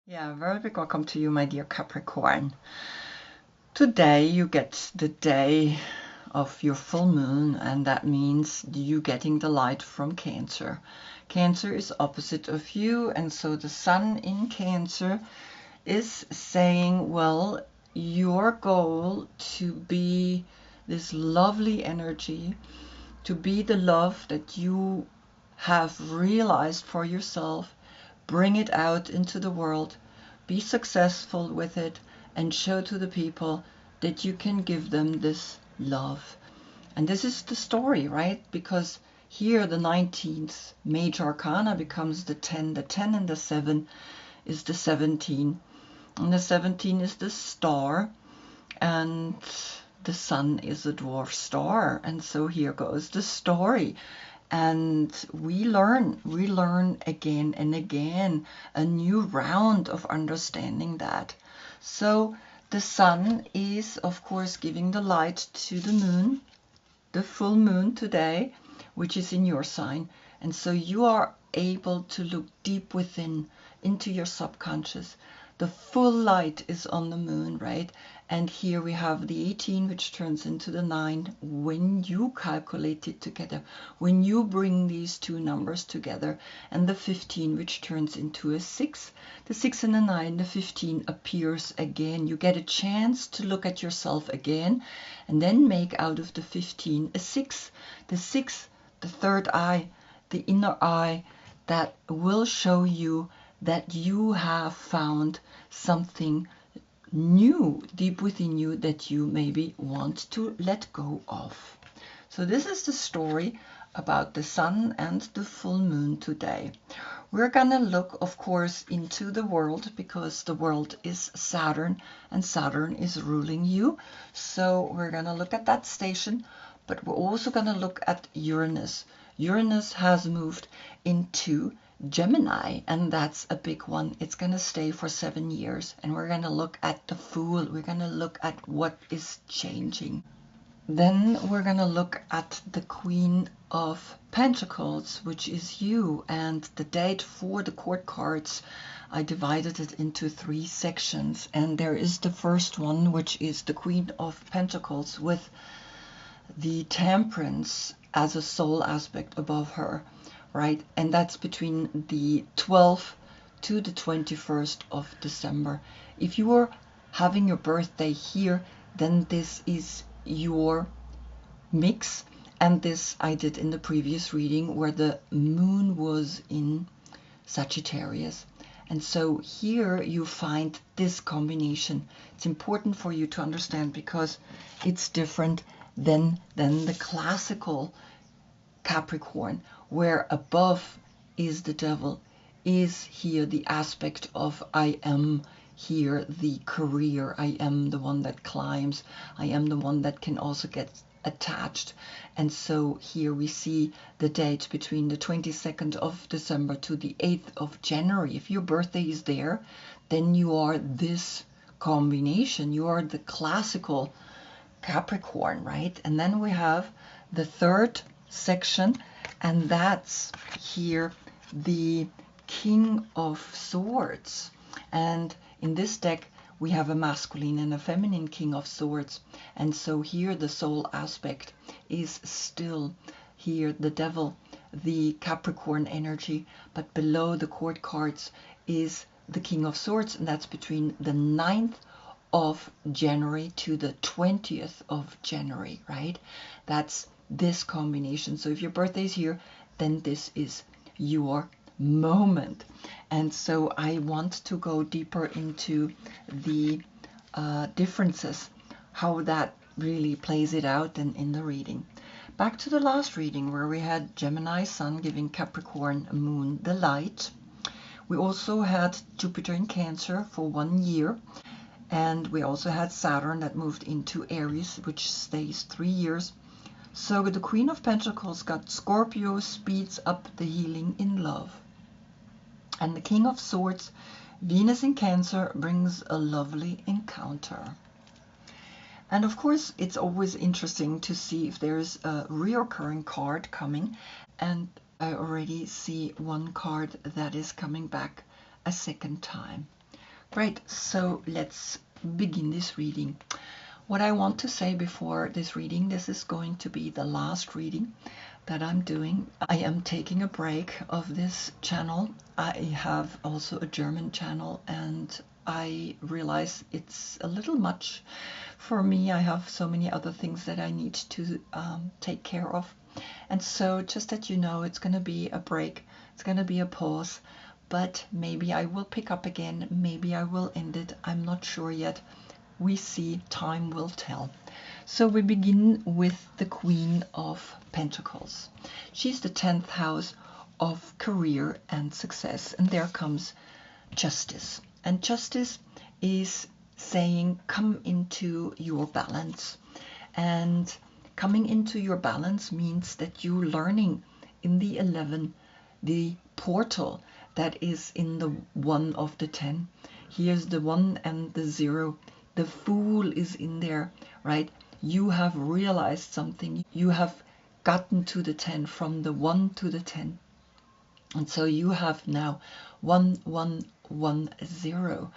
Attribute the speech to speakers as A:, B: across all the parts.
A: Yeah, very big welcome to you, my dear Capricorn. Today you get the day of your full moon, and that means you getting the light from Cancer. Cancer is opposite of you, and so the sun in Cancer is saying, well, your goal to be this lovely energy, to be the love that you have realized for yourself, bring it out into the world, be successful with it, and show to the people that you can give them this love. And this is the story, right? Because here the 19th major arcana becomes the 10. The 10 and the 7 is the 17. And the 17 is the star. And the sun is a dwarf star. And so here goes the story. And we learn again and again a new round of understanding that. So the sun is, of course, giving the light to the moon, the full moon today, which is in your sign. And so you are able to look deep within into your subconscious. The full light is on the moon, right? And here we have the 18, which turns into the 9 when you calculate it together, when you bring these two numbers together, and the 15, which turns into a 6. The 6 and the 9, the 15 appears again. You get a chance to look at yourself again, and then make out of the 15 a 6. The 6, the third eye, the inner eye, that will show you that you have found something new deep within you that you maybe want to let go of. So this is the story about the sun and the full moon today. We're gonna look, of course, into the world, because the world is Saturn and Saturn is ruling you. So we're gonna look at that station, but we're also gonna look at Uranus. Uranus has moved into Gemini, and that's a big one. It's going to stay for 7 years, and we're going to look at the Fool. We're going to look at what is changing. Then we're going to look at the Queen of Pentacles, which is you, and the date for the court cards. I divided it into 3 sections, and there is the first one, which is the Queen of Pentacles with the Temperance as a soul aspect above her, right? And that's between the 12th to the 21st of December. If you are having your birthday here, then this is your mix. And this I did in the previous reading where the moon was in Sagittarius. And so here you find this combination. It's important for you to understand because it's different than the classical Capricorn, where above is the devil, is here the aspect of I am here the career, I am the one that climbs, I am the one that can also get attached. And so here we see the date between the 22nd of December to the 8th of January. If your birthday is there, then you are this combination, you are the classical Capricorn, right? And then we have the third section, and that's here the King of Swords. And in this deck we have a masculine and a feminine King of Swords, and so here the soul aspect is still here the devil, the Capricorn energy, but below the court cards is the King of Swords, and that's between the 9th of January to the 20th of January, right? That's this combination. So if your birthday is here, then this is your moment. And so I want to go deeper into the differences, how that really plays it out in the reading. Back to the last reading where we had Gemini Sun giving Capricorn Moon the light. We also had Jupiter in Cancer for 1 year. And we also had Saturn that moved into Aries, which stays 3 years. So the Queen of Pentacles got Scorpio, speeds up the healing in love. And the King of Swords, Venus in Cancer, brings a lovely encounter. And of course, it's always interesting to see if there's a reoccurring card coming. And I already see one card that is coming back a second time. Right, so let's begin this reading. What I want to say before this reading, this is going to be the last reading that I'm doing. I am taking a break of this channel. I have also a German channel, and I realize it's a little much for me. I have so many other things that I need to take care of. And so just that you know, it's going to be a break. It's going to be a pause. But maybe I will pick up again. Maybe I will end it. I'm not sure yet. We see, time will tell. So we begin with the Queen of Pentacles. She's the 10th house of career and success. And there comes justice. And justice is saying, come into your balance. And coming into your balance means that you're learning in the 11, the portal that is in the 1 of the 10. Here's the 1 and the 0. The Fool is in there, right? You have realized something. You have gotten to the 10, from the 1 to the 10. And so you have now 1, 1, 1, 0.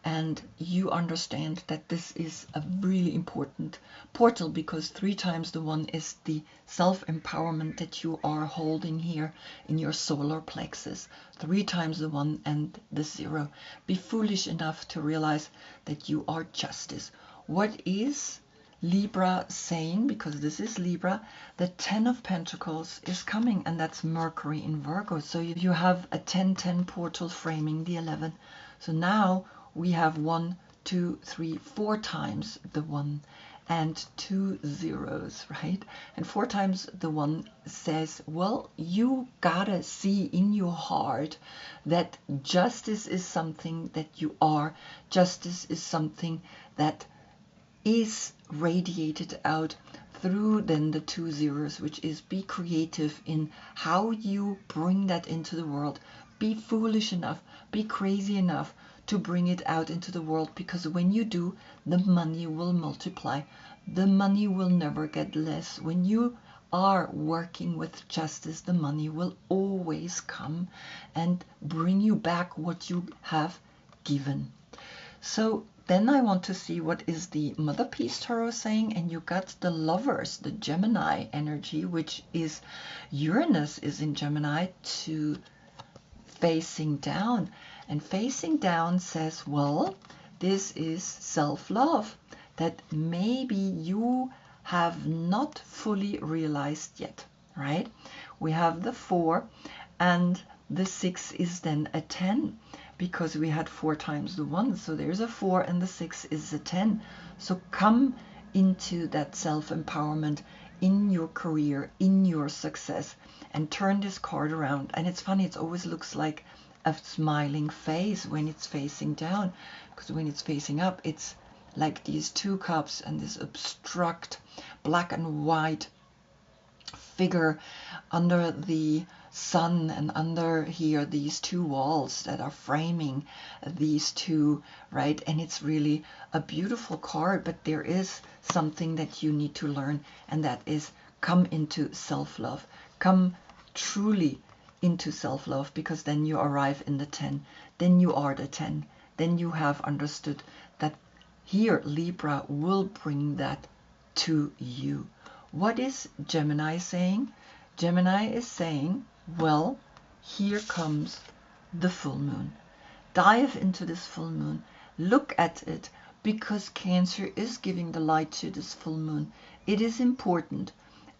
A: And you understand that this is a really important portal, because 3 times the 1 is the self-empowerment that you are holding here in your solar plexus. 3 times the 1 and the 0. Be foolish enough to realize that you are justice. What is Libra saying? Because this is Libra. The 10 of Pentacles is coming, and that's Mercury in Virgo. So you have a 10-10 portal framing the 11. So now we have 1, 2, 3, 4 times the 1 and 2 zeros, right? And 4 times the 1 says, well, you gotta see in your heart that justice is something that you are. Justice is something that is radiated out through then the 2 zeros, which is be creative in how you bring that into the world. Be foolish enough, be crazy enough to bring it out into the world, because when you do, the money will multiply. The money will never get less. When you are working with justice, the money will always come and bring you back what you have given. So then I want to see what is the Mother Peace Tarot saying, and you got the Lovers, the Gemini energy, which is Uranus is in Gemini to facing down. And facing down says, well, this is self-love that maybe you have not fully realized yet, right? We have the 4, and the 6 is then a 10, because we had 4 times the 1. So there's a 4, and the 6 is a 10. So come into that self-empowerment in your career, in your success, and turn this card around. And it's funny, it always looks like a smiling face when it's facing down, because when it's facing up, it's like these 2 cups and this abstract black and white figure under the sun, and under here these 2 walls that are framing these 2, right? And it's really a beautiful card, but there is something that you need to learn, and that is come into self-love. Come truly into self-love, because then you arrive in the 10. Then you are the 10. Then you have understood that here Libra will bring that to you. What is Gemini saying? Gemini is saying, well, here comes the full moon. Dive into this full moon. Look at it, because Cancer is giving the light to this full moon. It is important.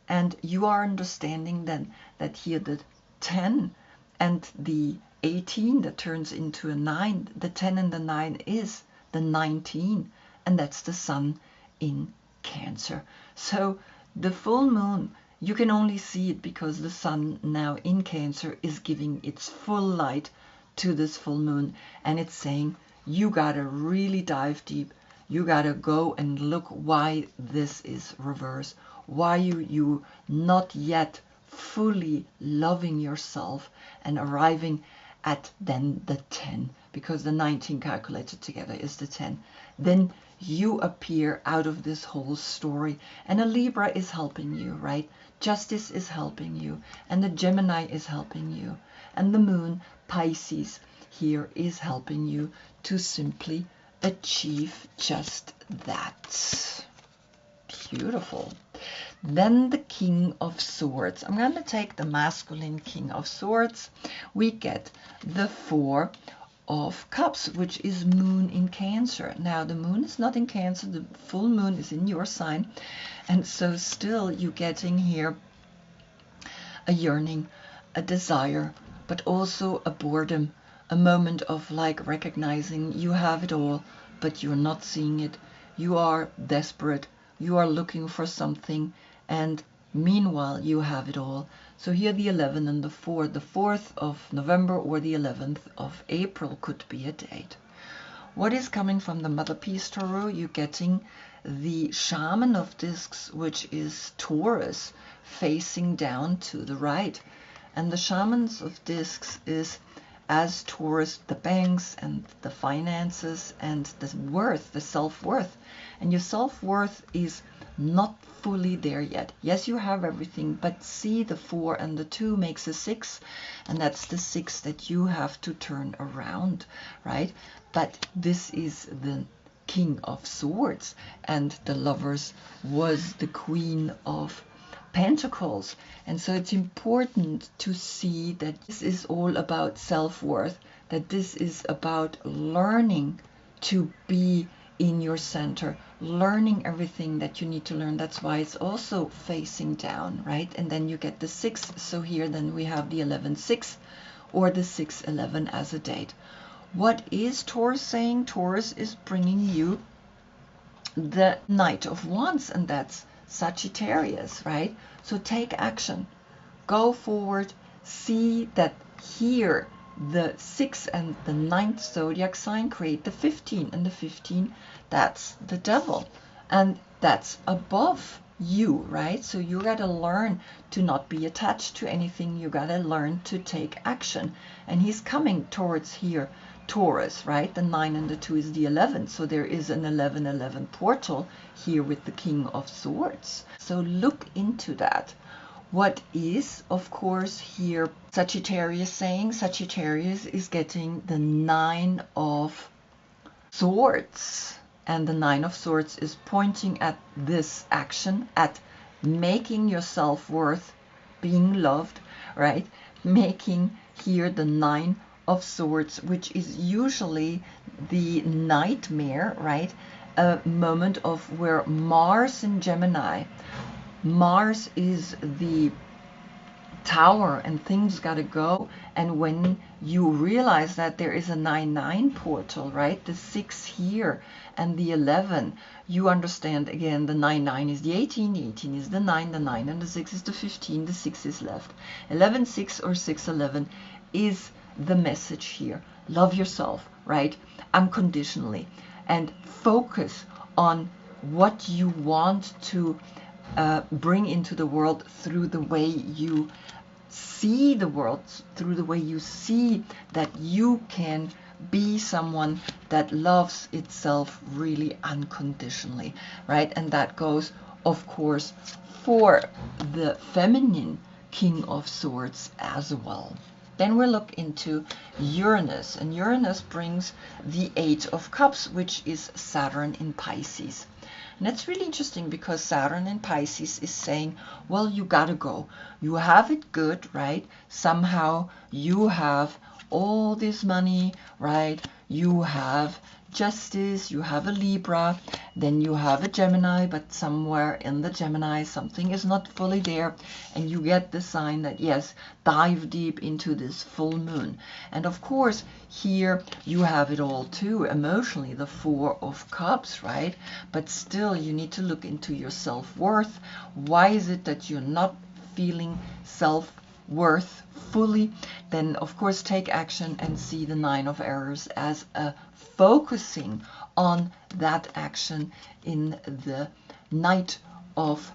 A: And you are understanding then that here the 10 and the 18 that turns into a 9, the 10 and the 9 is the 19, and that's the sun in Cancer. So the full moon, you can only see it because the sun now in Cancer is giving its full light to this full moon, and it's saying you gotta really dive deep. You gotta go and look why this is reverse, why you not yet fully loving yourself and arriving at then the 10, because the 19 calculated together is the 10. Then you appear out of this whole story, and a Libra is helping you, right? Justice is helping you, and the Gemini is helping you, and the moon, Pisces. here is helping you to simply achieve just that. Beautiful. Then the King of Swords. I'm going to take the masculine King of Swords. We get the Four of Cups, which is Moon in Cancer. Now, the Moon is not in Cancer. The full Moon is in your sign. And so still you're getting here a yearning, a desire, but also a boredom, a moment of like recognizing you have it all, but you're not seeing it. You are desperate. You are looking for something, and meanwhile you have it all. So here the 11 and the 4, the 4th of November or the 11th of April could be a date. What is coming from the Mother Peace Tarot? You're getting the Shaman of Discs, which is Taurus, facing down to the right. And the Shamans of Discs is, as Taurus, the banks and the finances and the worth, the self-worth. And your self-worth is not fully there yet. Yes, you have everything, but see, the 4 and the 2 makes a 6, and that's the 6 that you have to turn around, right? But this is the King of Swords, and the Lovers was the Queen of Pentacles. And so it's important to see that this is all about self-worth, that this is about learning to be in your center, learning everything that you need to learn. That's why it's also facing down, right? And then you get the 6. So here then we have the 11-6 or the 6-11 as a date. What is Taurus saying? Taurus is bringing you the Knight of Wands, and that's Sagittarius, right? So take action, go forward, see that here the 6 and the 9th zodiac sign create the 15, and the 15, that's the Devil, and that's above you, right? So you got to learn to not be attached to anything. You got to learn to take action, and he's coming towards here Taurus, right? The 9 and the 2 is the 11, so there is an 11-11 portal here with the King of Swords. So look into that. What is, of course, here Sagittarius saying? Sagittarius is getting the 9 of Swords. And the 9 of Swords is pointing at this action, at making your self-worth, being loved, right? Making here the 9 of Swords, which is usually the nightmare, right? A moment of where Mars in Gemini, Mars is the tower and things got to go. And when you realize that there is a 9-9 portal, right? The 6 here and the 11, you understand again the 9-9 is the 18, the 18 is the 9 and the 6 is the 15, the 6 is left. 11-6 or 6-11 is the message here. Love yourself, right? Unconditionally, and focus on what you want to bring into the world through the way you see the world, through the way you see that you can be someone that loves itself really unconditionally, right? And that goes, of course, for the feminine King of Swords as well. Then we look into Uranus, and Uranus brings the 8 of Cups, which is Saturn in Pisces. And that's really interesting because Saturn in Pisces is saying, well, you gotta go. You have it good, right? Somehow you have all this money, right? You have justice, you have a Libra, then you have a Gemini, but somewhere in the Gemini something is not fully there, and you get the sign that yes, dive deep into this full moon. And of course here you have it all too emotionally, the 4 of Cups, right? But still you need to look into your self-worth. Why is it that you're not feeling self-worth fully? Then of course take action and see the 9 of Errors as a focusing on that action in the Knight of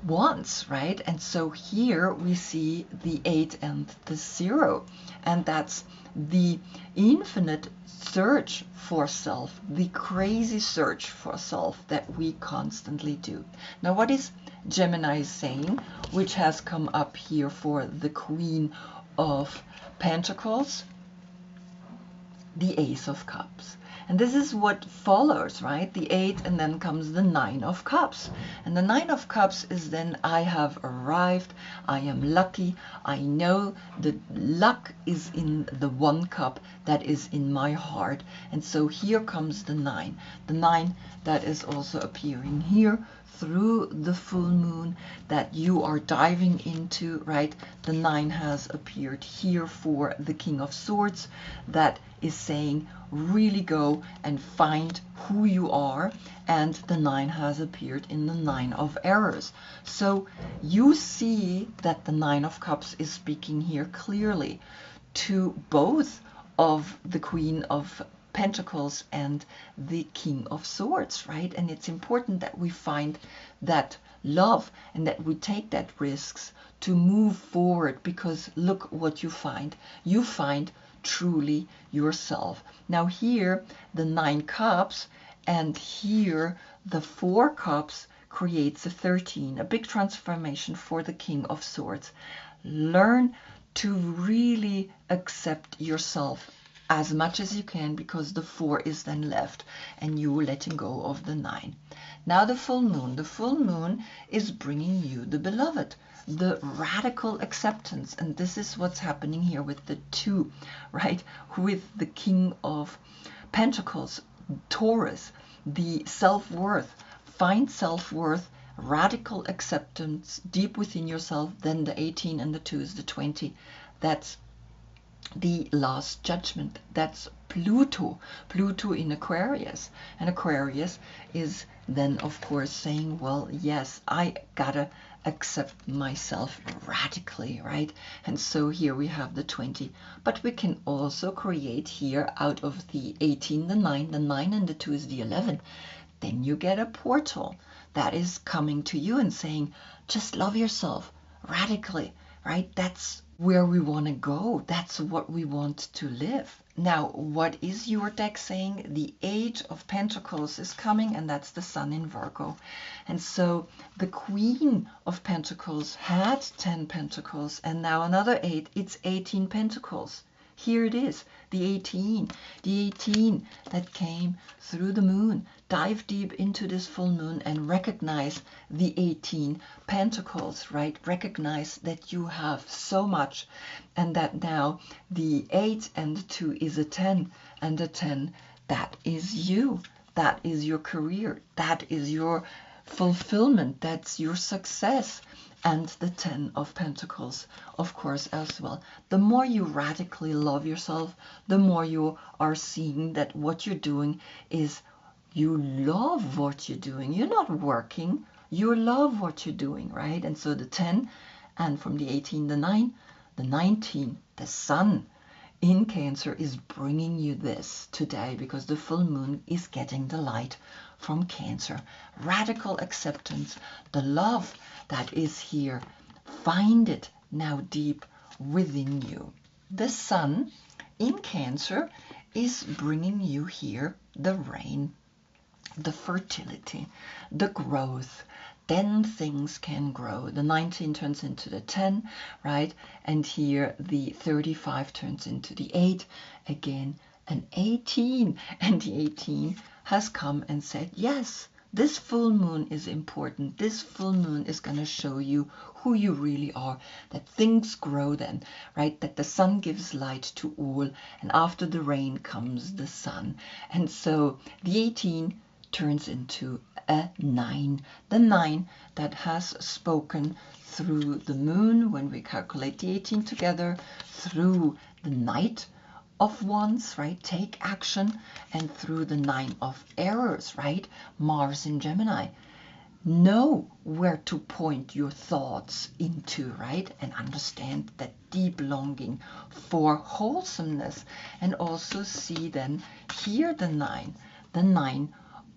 A: Wands, right? And so here we see the 8 and the 0, and that's the infinite search for self, the crazy search for self that we constantly do. Now what is Gemini saying, which has come up here for the Queen of Pentacles? the Ace of Cups. And this is what follows, right? The 8, and then comes the 9 of Cups. And the 9 of Cups is then, I have arrived, I am lucky, I know the luck is in the 1 cup that is in my heart. And so here comes the 9. The 9 that is also appearing here through the full moon that you are diving into, right? The 9 has appeared here for the King of Swords, that is saying really go and find who you are, and the 9 has appeared in the 9 of Errors. So you see that the 9 of Cups is speaking here clearly to both of the Queen of Pentacles and the King of Swords, right? And it's important that we find that love and that we take that risks to move forward, because look what you find. You find truly yourself. Now here the 9 cups and here the 4 cups creates a 13, a big transformation for the King of Swords. Learn to really accept yourself as much as you can, because the 4 is then left and you letting go of the 9. Now the full moon. The full moon is bringing you the beloved, the radical acceptance. And this is what's happening here with the 2, right? With the King of Pentacles, Taurus, the self-worth. Find self-worth, radical acceptance deep within yourself. Then the 18 and the 2 is the 20. That's the last judgment. That's Pluto. Pluto in Aquarius. And Aquarius is then, of course, saying, well, yes, I gotta accept myself radically, right? And so here we have the 20. But we can also create here out of the 18, the 9 and the 2 is the 11. Then you get a portal that is coming to you and saying, just love yourself radically, right? That's where we want to go. That's what we want to live. Now, what is your deck saying? The 8 of Pentacles is coming, and that's the Sun in Virgo. And so the Queen of Pentacles had 10 Pentacles, and now another 8, it's 18 Pentacles. Here it is, the 18 that came through the moon. Dive deep into this full moon and recognize the 18 Pentacles, right? Recognize that you have so much, and that now the 8 and the 2 is a 10, and the 10, that is you. That is your career. That is your fulfillment. That's your success. And the 10 of Pentacles, of course, as well. The more you radically love yourself, the more you are seeing that what you're doing is you love what you're doing. You're not working. You love what you're doing, right? And so the 10, and from the 18, the 9, the 19, the Sun in Cancer is bringing you this today, because the full moon is getting the light from Cancer. Radical acceptance, the love that is here. Find it now deep within you. The Sun in Cancer is bringing you here the rain, the fertility, the growth. Then things can grow. The 19 turns into the 10, right? And here the 35 turns into the 8. Again, an 18. And the 18 has come and said, yes, this full moon is important. This full moon is going to show you who you really are, that things grow then, right? That the sun gives light to all, and after the rain comes the sun. And so the 18 turns into a 9. The 9 that has spoken through the moon, when we calculate the 18 together, through the Knight of Wands, right? Take action. And through the 9 of Errors, right? Mars in Gemini. Know where to point your thoughts into, right? And understand that deep longing for wholesomeness. And also see then here the 9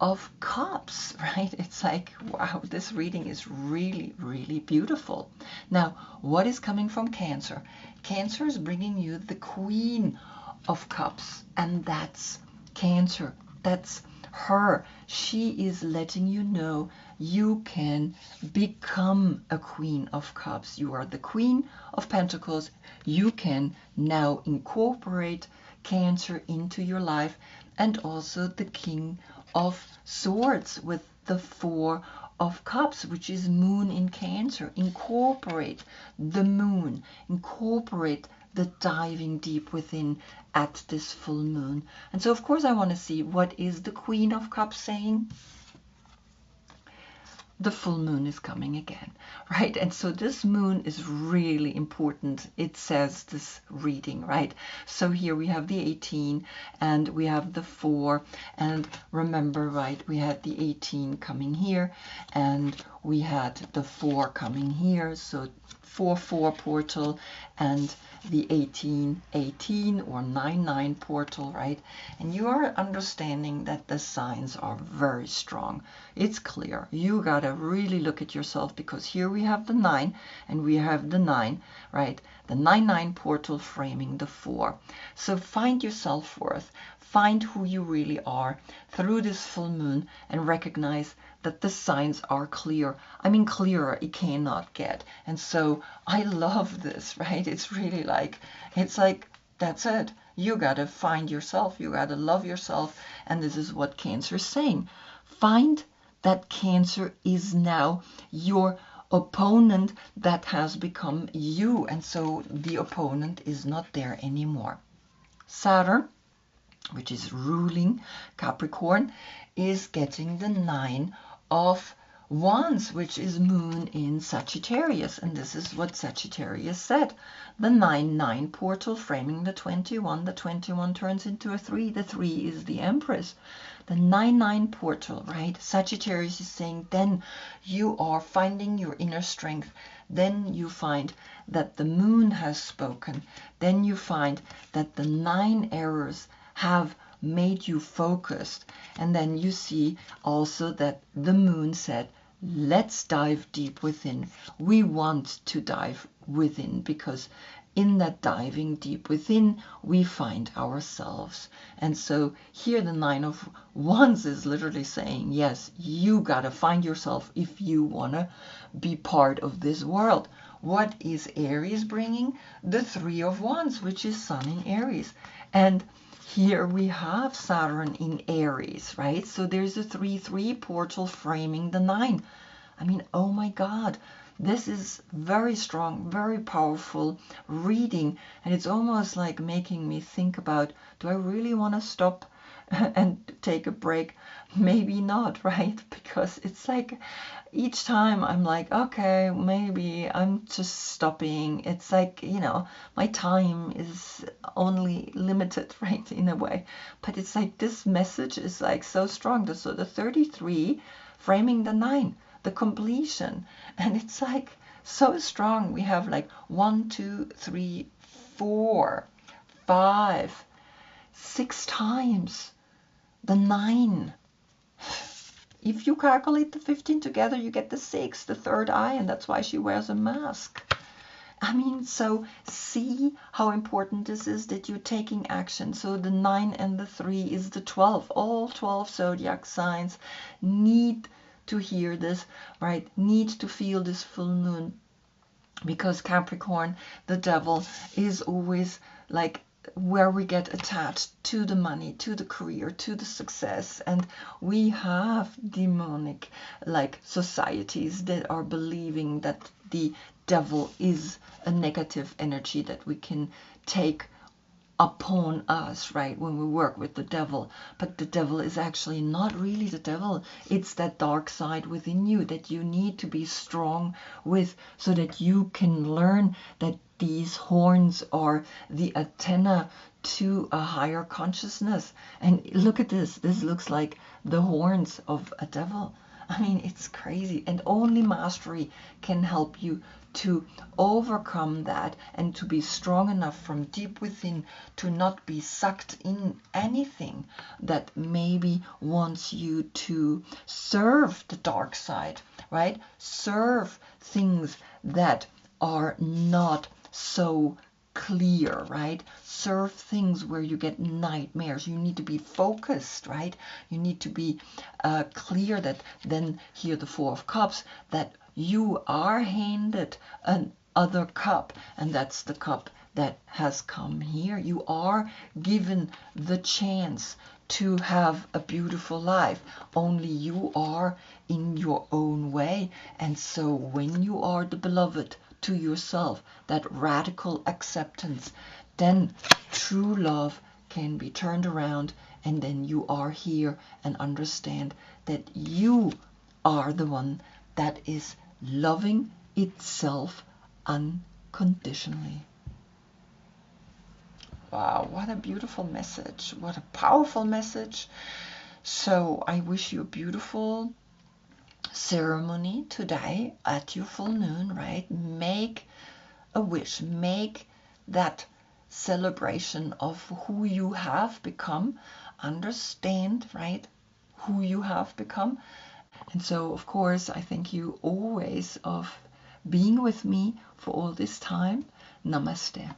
A: of Cups, right? It's like, wow, this reading is really, really beautiful. Now, what is coming from Cancer? Cancer is bringing you the Queen of Cups, and that's Cancer. That's her. She is letting you know you can become a Queen of Cups. You are the Queen of Pentacles. You can now incorporate Cancer into your life, and also the King of Swords with the Four of Cups, which is Moon in Cancer. Incorporate the Moon, incorporate the diving deep within at this full moon. And so, of course, I want to see what is the Queen of Cups saying. The full moon is coming again, right? And so this moon is really important. It says this reading, right? So here we have the 18 and we have the 4. And remember, right, we had the 18 coming here and we had the 4 coming here. So 4-4 portal and the 18-18 or 9-9 portal, right? And you are understanding that the signs are very strong. It's clear. You gotta really look at yourself, because here we have the 9 and we have the 9, right? The 9-9 portal framing the 4. So find your self-worth. Find who you really are through this full moon and recognize that the signs are clear. I mean, clearer it cannot get. And so I love this, right? It's really like, it's like, that's it. You gotta find yourself. You gotta love yourself. And this is what Cancer is saying. Find that Cancer is now your opponent that has become you. And so the opponent is not there anymore. Saturn, which is ruling Capricorn, is getting the 9 of Wands, which is Moon in Sagittarius. And this is what Sagittarius said. The 9-9 portal framing the 21. The 21 turns into a 3. The 3 is the Empress. The 9-9 portal, right? Sagittarius is saying then you are finding your inner strength. Then you find that the moon has spoken. Then you find that the 9 errors have made you focused. And then you see also that the moon said, let's dive deep within. We want to dive within, because in that diving deep within, we find ourselves. And so here the 9 of Wands is literally saying, yes, you gotta find yourself if you wanna be part of this world. What is Aries bringing? The 3 of Wands, which is Sun in Aries. And here we have Saturn in Aries, right? So there's a 3-3 portal framing the 9. I mean, oh my God, this is very strong, very powerful reading. And it's almost like making me think about, do I really want to stop and take a break? Maybe not, right? Because it's like each time I'm like, okay, maybe I'm just stopping. It's like, you know, my time is only limited, right, in a way. But it's like this message is like so strong. So the 33 framing the 9, the completion. And it's like so strong. We have like 1, 2, 3, 4, 5, 6 times the 9. If you calculate the 15 together, you get the 6, the third eye, and that's why she wears a mask. I mean, so see how important this is, that you're taking action. So the 9 and the 3 is the 12. All 12 zodiac signs need to hear this, right? Need to feel this full moon, because Capricorn, the devil, is always like where we get attached to the money, to the career, to the success. And we have demonic like societies that are believing that the devil is a negative energy that we can take upon us, right, when we work with the devil. But the devil is actually not really the devil. It's that dark side within you that you need to be strong with, so that you can learn that these horns are the antenna to a higher consciousness. And look at this. This looks like the horns of a devil. I mean, it's crazy. And only mastery can help you to overcome that and to be strong enough from deep within to not be sucked in anything that maybe wants you to serve the dark side, right? Serve things that are not so clear, right? Serve things where you get nightmares. You need to be focused, right? You need to be clear that then here the 4 of Cups, that you are handed another cup, and that's the cup that has come here. You are given the chance to have a beautiful life. Only you are in your own way. And so when you are the beloved to yourself, that radical acceptance, then true love can be turned around, and then you are here and understand that you are the one that is loving itself unconditionally. Wow, what a beautiful message. What a powerful message. So I wish you a beautiful ceremony today at your full moon, right? Make a wish. Make that celebration of who you have become. Understand, right, who you have become. And so, of course, I thank you always of being with me for all this time. Namaste.